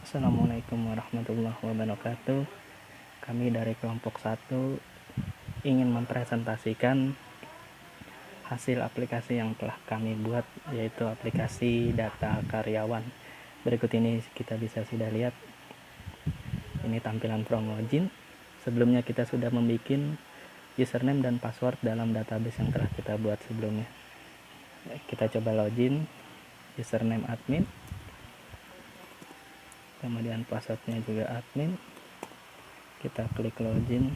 Assalamualaikum warahmatullahi wabarakatuh. Kami dari kelompok 1 ingin mempresentasikan hasil aplikasi yang telah kami buat, yaitu aplikasi data karyawan. Berikut ini kita bisa sudah lihat. Ini tampilan from login. Sebelumnya kita sudah membuat username dan password dalam database yang telah kita buat sebelumnya. Kita coba login, username admin, kemudian passwordnya juga admin. Kita klik login,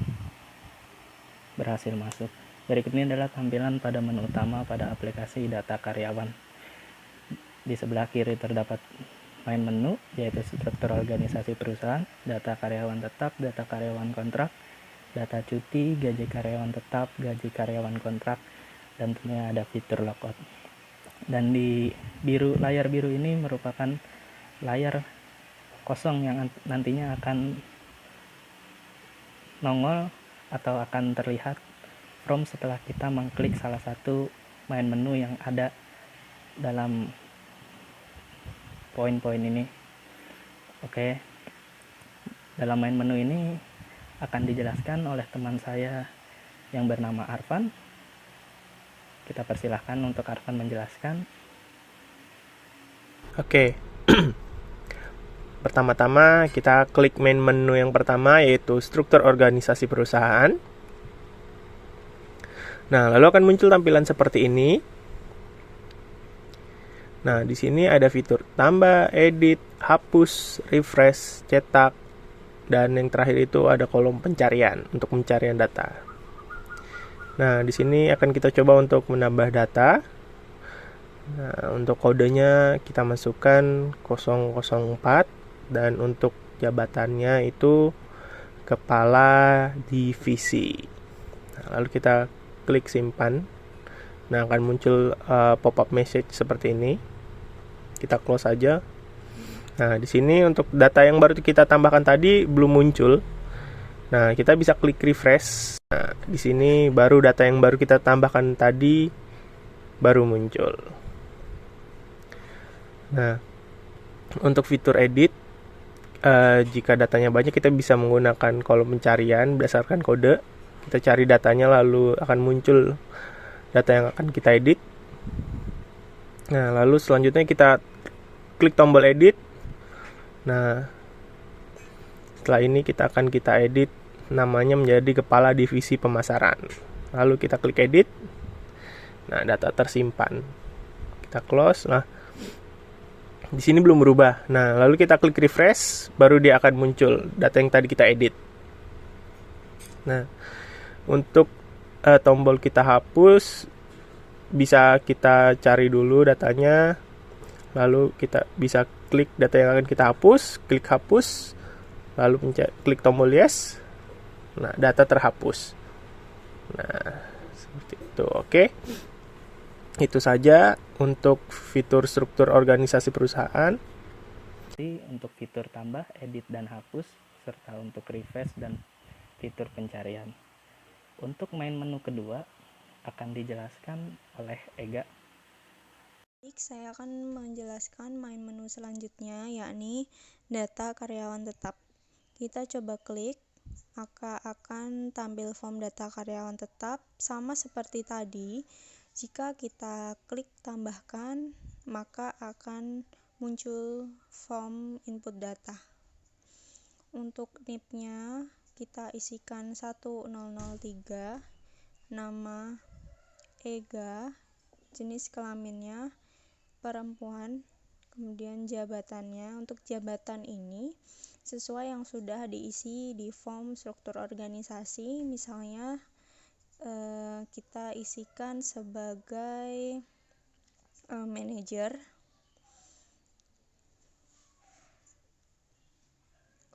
berhasil masuk. Berikut ini adalah tampilan pada menu utama pada aplikasi data karyawan. Di sebelah kiri terdapat main menu, yaitu struktur organisasi perusahaan, data karyawan tetap, data karyawan kontrak, data cuti, gaji karyawan tetap, gaji karyawan kontrak, dan tentunya ada fitur logout. Dan di layar biru ini merupakan layar kosong yang nantinya akan nongol atau akan terlihat from setelah kita mengklik salah satu main menu yang ada dalam poin-poin ini. Oke. Dalam main menu ini akan dijelaskan oleh teman saya yang bernama Arfan. Kita persilahkan untuk Arfan menjelaskan. Oke. Pertama-tama kita klik main menu yang pertama, yaitu struktur organisasi perusahaan. Nah, lalu akan muncul tampilan seperti ini. Nah, di sini ada fitur tambah, edit, hapus, refresh, cetak, dan yang terakhir itu ada kolom pencarian untuk pencarian data. Nah, di sini akan kita coba untuk menambah data. Nah, untuk kodenya kita masukkan 004 dan untuk jabatannya itu kepala divisi. Nah, lalu kita klik simpan. Nah, akan muncul pop-up message seperti ini. Kita close saja. Nah, di sini untuk data yang baru kita tambahkan tadi belum muncul. Nah, kita bisa klik refresh. Nah, di sini baru data yang baru kita tambahkan tadi baru muncul. Nah, untuk fitur edit, jika datanya banyak kita bisa menggunakan kolom pencarian berdasarkan kode. Kita cari datanya lalu akan muncul data yang akan kita edit. Nah, lalu selanjutnya kita klik tombol edit. Nah, setelah ini kita edit namanya menjadi kepala divisi pemasaran. Lalu kita klik edit. Nah, data tersimpan. Kita close. Nah, di sini belum berubah. Nah, lalu kita klik refresh, baru dia akan muncul data yang tadi kita edit. Nah, untuk tombol kita hapus, bisa kita cari dulu datanya, lalu kita bisa klik data yang akan kita hapus, klik hapus, lalu klik tombol yes. Nah, data terhapus. Nah, seperti itu. Oke. Itu saja untuk fitur struktur organisasi perusahaan. Untuk fitur tambah, edit, dan hapus, serta untuk refresh dan fitur pencarian. Untuk main menu kedua akan dijelaskan oleh Ega. Baik, saya akan menjelaskan main menu selanjutnya, yakni data karyawan tetap. Kita coba klik, maka akan tampil form data karyawan tetap. Sama seperti tadi, jika kita klik tambahkan, maka akan muncul form input data. Untuk NIP-nya kita isikan 1003, nama Ega, jenis kelaminnya perempuan, kemudian jabatannya. Untuk jabatan ini sesuai yang sudah diisi di form struktur organisasi. Misalnya kita isikan sebagai manajer.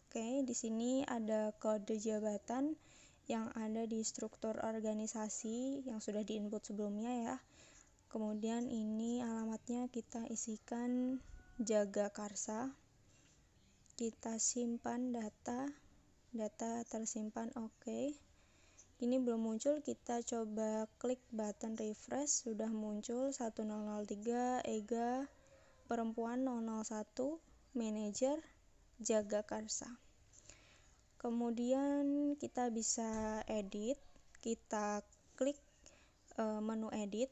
Oke, di sini ada kode jabatan yang ada di struktur organisasi yang sudah diinput sebelumnya ya. Kemudian ini alamatnya kita isikan Jagakarsa. Kita simpan data tersimpan. Oke. Ini belum muncul, kita coba klik button refresh, sudah muncul 1003, Ega, perempuan 001, manajer, Jagakarsa. Kemudian kita bisa edit, kita klik menu edit,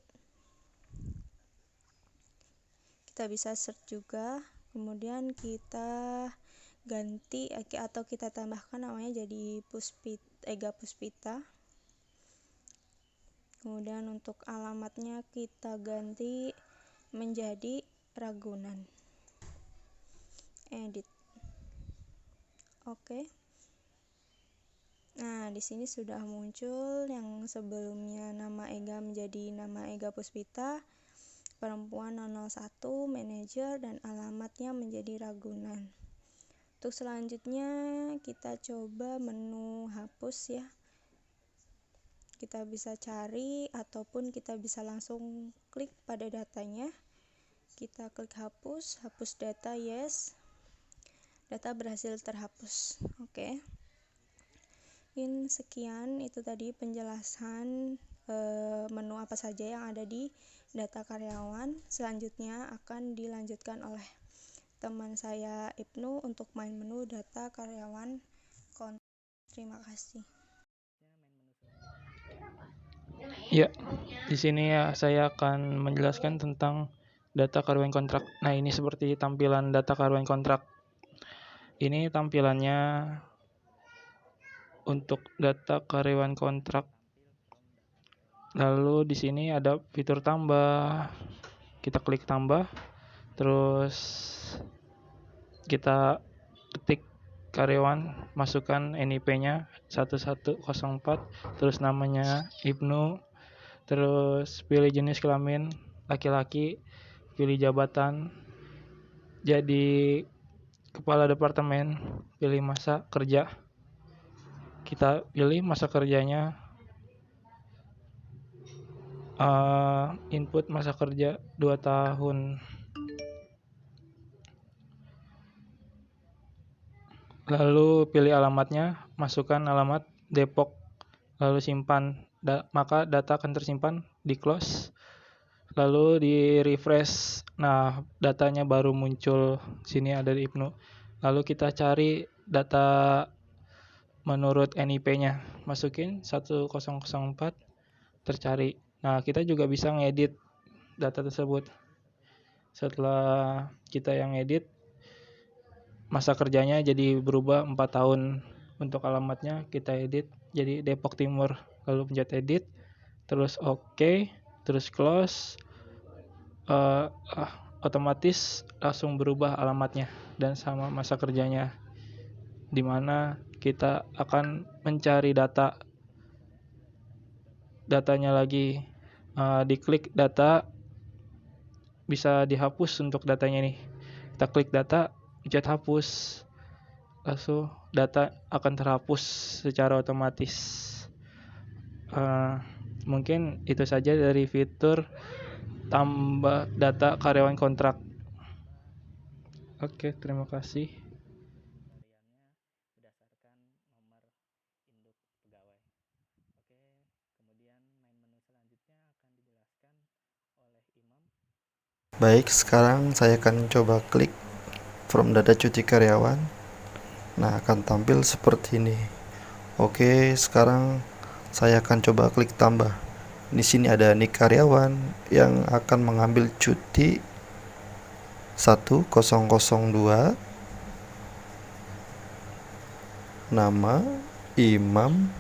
kita bisa search juga, kemudian kita ganti atau kita tambahkan namanya jadi Ega Puspita. Kemudian untuk alamatnya kita ganti menjadi Ragunan. Edit. Oke. Nah, di sini sudah muncul yang sebelumnya nama Ega menjadi nama Ega Puspita, perempuan 001, manajer, dan alamatnya menjadi Ragunan. Untuk selanjutnya kita coba menu hapus ya. Kita bisa cari ataupun kita bisa langsung klik pada datanya. Kita klik hapus data, yes. Data berhasil terhapus. Oke. Sekian itu tadi penjelasan menu apa saja yang ada di data karyawan. Selanjutnya akan dilanjutkan oleh teman saya Ibnu untuk main menu data karyawan kontrak. Terima kasih. Ya, di sini ya saya akan menjelaskan tentang data karyawan kontrak. Nah, ini seperti tampilan data karyawan kontrak. Ini tampilannya untuk data karyawan kontrak. Lalu di sini ada fitur tambah. Kita klik tambah, terus kita ketik karyawan, masukkan NIP-nya 1104, terus namanya Ibnu, terus pilih jenis kelamin laki-laki, pilih jabatan jadi kepala departemen, pilih masa kerja. Kita pilih masa kerjanya, input masa kerja 2 tahun. Lalu pilih alamatnya, masukkan alamat Depok, lalu simpan. Maka data akan tersimpan, di close, lalu di refresh. Nah, datanya baru muncul. Sini ada di Ibnu. Lalu kita cari data menurut NIP-nya, masukin 1004, tercari. Nah, kita juga bisa ngedit data tersebut. Setelah kita yang edit, masa kerjanya jadi berubah 4 tahun. Untuk alamatnya kita edit jadi Depok Timur, lalu pencet edit, terus OK, terus close. Otomatis langsung berubah alamatnya dan sama masa kerjanya, dimana kita akan mencari datanya lagi. Diklik data, bisa dihapus untuk datanya nih. Kita klik data, pencet hapus, langsung data akan terhapus secara otomatis. Mungkin itu saja dari fitur tambah data karyawan kontrak. Oke, terima kasih. Berdasarkan nomor induk pegawai. Oke, kemudian main menu selanjutnya akan dijelaskan oleh Imam. Baik, sekarang saya akan coba klik from data cuti karyawan. Nah, akan tampil seperti ini. Oke, sekarang saya akan coba klik tambah. Di sini ada nik karyawan yang akan mengambil cuti 1002, nama Imam,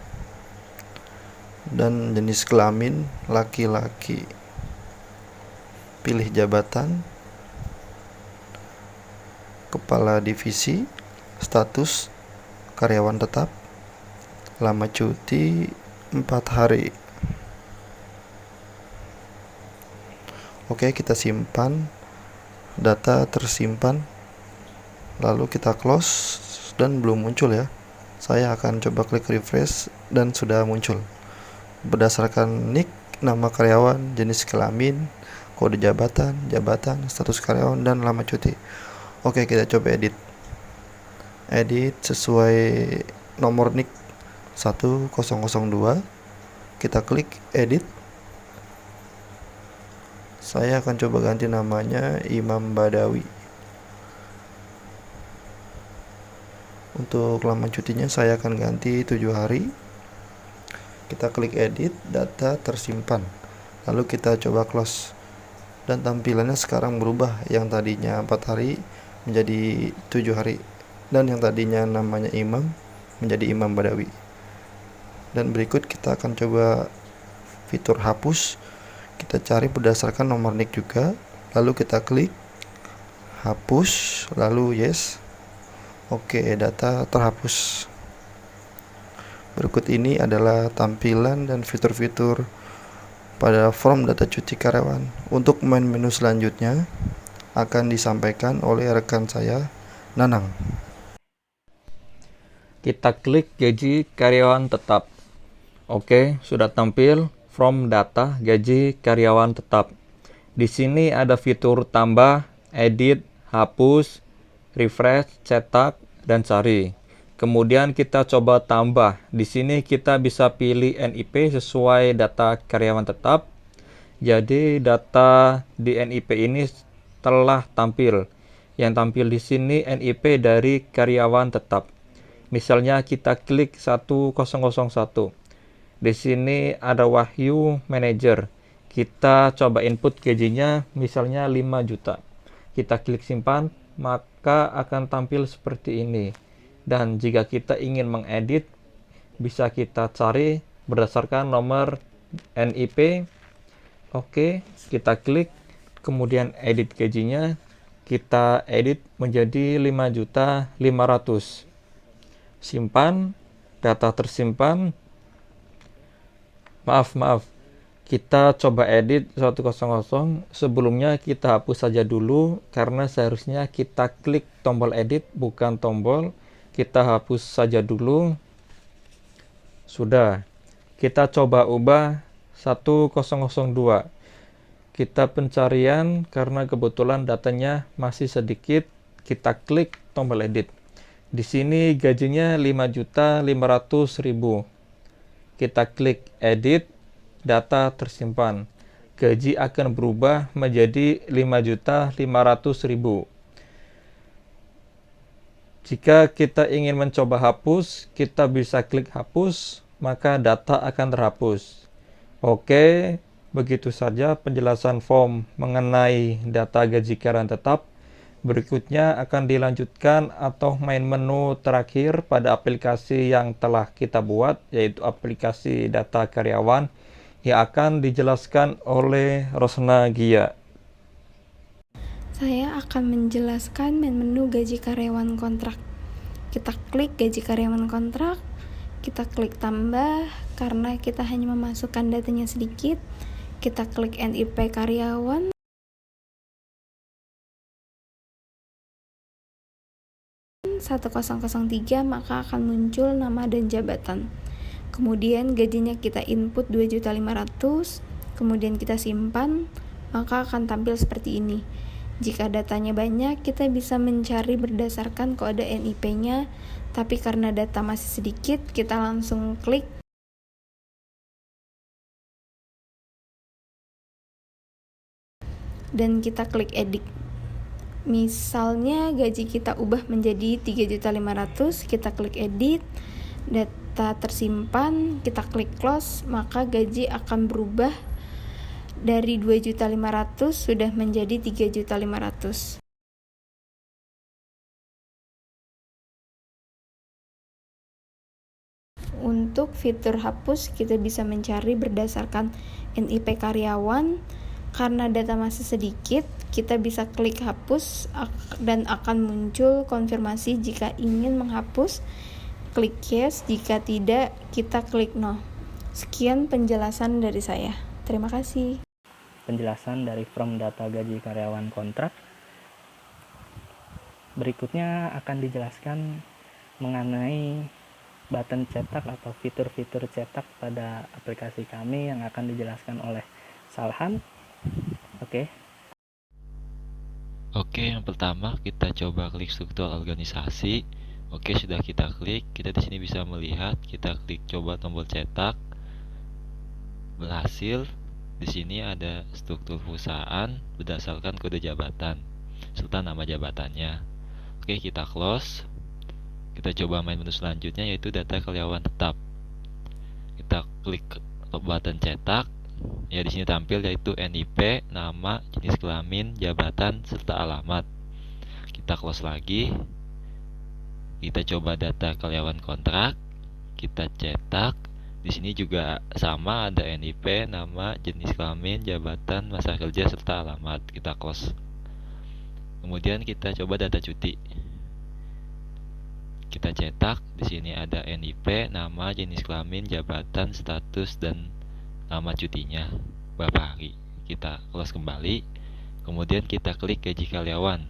dan jenis kelamin laki-laki. Pilih jabatan, kepala divisi, status karyawan tetap, lama cuti 4 hari. Oke, kita simpan. Data tersimpan, lalu kita close, dan belum muncul ya. Saya akan coba klik refresh dan sudah muncul. Berdasarkan nik, nama karyawan, jenis kelamin, kode jabatan, status karyawan, dan lama cuti. Oke, kita coba edit sesuai nomor nik 1002. Kita klik edit. Saya akan coba ganti namanya Imam Badawi. Untuk lama cutinya saya akan ganti 7 hari. Kita klik edit, data tersimpan. Lalu kita coba close. Dan tampilannya sekarang berubah. Yang tadinya 4 hari menjadi 7 hari. Dan yang tadinya namanya Imam menjadi Imam Badawi. Dan berikut kita akan coba fitur hapus. Kita cari berdasarkan nomor NIK juga. Lalu kita klik hapus, lalu yes. Oke, data terhapus. Berikut ini adalah tampilan dan fitur-fitur pada form data cuti karyawan. Untuk main menu selanjutnya akan disampaikan oleh rekan saya, Nanang. Kita klik gaji karyawan tetap. Oke, sudah tampil from data gaji karyawan tetap. Di sini ada fitur tambah, edit, hapus, refresh, cetak, dan cari. Kemudian kita coba tambah. Di sini kita bisa pilih NIP sesuai data karyawan tetap. Jadi data di NIP ini telah tampil. Yang tampil di sini NIP dari karyawan tetap. Misalnya kita klik 1001. Di sini ada Wahyu Manager. Kita coba input gajinya misalnya 5 juta. Kita klik simpan, maka akan tampil seperti ini. Dan jika kita ingin mengedit, bisa kita cari berdasarkan nomor NIP. Oke, kita klik, kemudian edit gajinya. Kita edit menjadi 5.500.000. Simpan, data tersimpan. Maaf. Kita coba edit 100. Sebelumnya kita hapus saja dulu, karena seharusnya kita klik tombol edit, bukan tombol. Kita hapus saja dulu. Sudah. Kita coba ubah 1002. Kita pencarian, karena kebetulan datanya masih sedikit. Kita klik tombol edit. Di sini gajinya 5.500.000. Kita klik edit, data tersimpan. Gaji akan berubah menjadi 5.500.000. Jika kita ingin mencoba hapus, kita bisa klik hapus, maka data akan terhapus. Oke, begitu saja penjelasan form mengenai data gaji karyawan tetap. Berikutnya akan dilanjutkan atau main menu terakhir pada aplikasi yang telah kita buat, yaitu aplikasi data karyawan yang akan dijelaskan oleh Rosna Gia. Saya akan menjelaskan menu gaji karyawan kontrak. Kita klik gaji karyawan kontrak, kita klik tambah, karena kita hanya memasukkan datanya sedikit. Kita klik NIP karyawan. (1003), maka akan muncul nama dan jabatan. Kemudian gajinya kita input 2.500.000, kemudian kita simpan, maka akan tampil seperti ini. Jika datanya banyak, kita bisa mencari berdasarkan kode NIP-nya, tapi karena data masih sedikit, kita langsung klik dan kita klik edit. Misalnya gaji kita ubah menjadi 3.500.000, kita klik edit, data tersimpan, kita klik close, maka gaji akan berubah dari 2.500.000 sudah menjadi 3.500.000. Untuk fitur hapus, kita bisa mencari berdasarkan NIP karyawan. Karena data masih sedikit, kita bisa klik hapus dan akan muncul konfirmasi jika ingin menghapus. Klik yes, jika tidak, kita klik no. Sekian penjelasan dari saya. Terima kasih. Penjelasan dari form data gaji karyawan kontrak. Berikutnya akan dijelaskan mengenai button cetak atau fitur-fitur cetak pada aplikasi kami yang akan dijelaskan oleh Salhan. Oke, yang pertama kita coba klik struktur organisasi. Oke, sudah kita klik. Kita di sini bisa melihat, kita klik coba tombol cetak. Berhasil. Di sini ada struktur perusahaan berdasarkan kode jabatan serta nama jabatannya. Oke, kita close. Kita coba main menu selanjutnya, yaitu data karyawan tetap. Kita klik button cetak. Ya, di sini tampil yaitu NIP, nama, jenis kelamin, jabatan, serta alamat. Kita close lagi. Kita coba data karyawan kontrak. Kita cetak. Di sini juga sama, ada NIP, nama, jenis kelamin, jabatan, masa kerja, serta alamat. Kita close. Kemudian kita coba data cuti. Kita cetak. Di sini ada NIP, nama, jenis kelamin, jabatan, status, dan nama cutinya berapa hari. Kita close kembali. Kemudian kita klik gaji karyawan.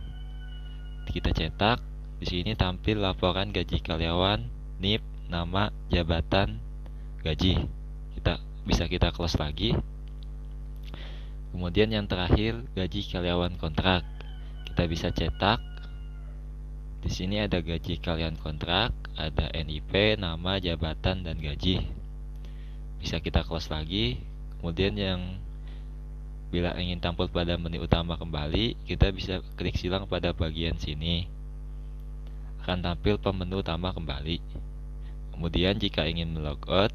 Kita cetak. Di sini tampil laporan gaji karyawan, NIP, nama, jabatan, gaji. Bisa kita close lagi. Kemudian yang terakhir, gaji karyawan kontrak. Kita bisa cetak. Di sini ada gaji karyawan kontrak, ada NIP, nama, jabatan, dan gaji. Bisa kita close lagi. Kemudian bila ingin tampil pada menu utama kembali, kita bisa klik silang pada bagian sini. Akan tampil pemenu utama kembali. Kemudian jika ingin melogout,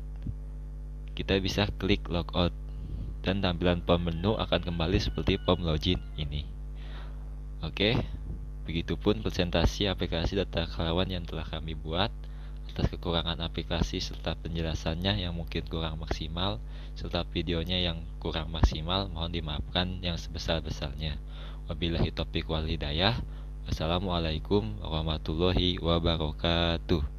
kita bisa klik logout, dan tampilan pemenu akan kembali seperti pom login ini. Oke, begitupun presentasi aplikasi data karyawan yang telah kami buat. Atas kekurangan aplikasi serta penjelasannya yang mungkin kurang maksimal, serta videonya yang kurang maksimal, mohon dimaafkan yang sebesar-besarnya. Wabillahi taufiq wal hidayah. Wassalamualaikum warahmatullahi wabarakatuh.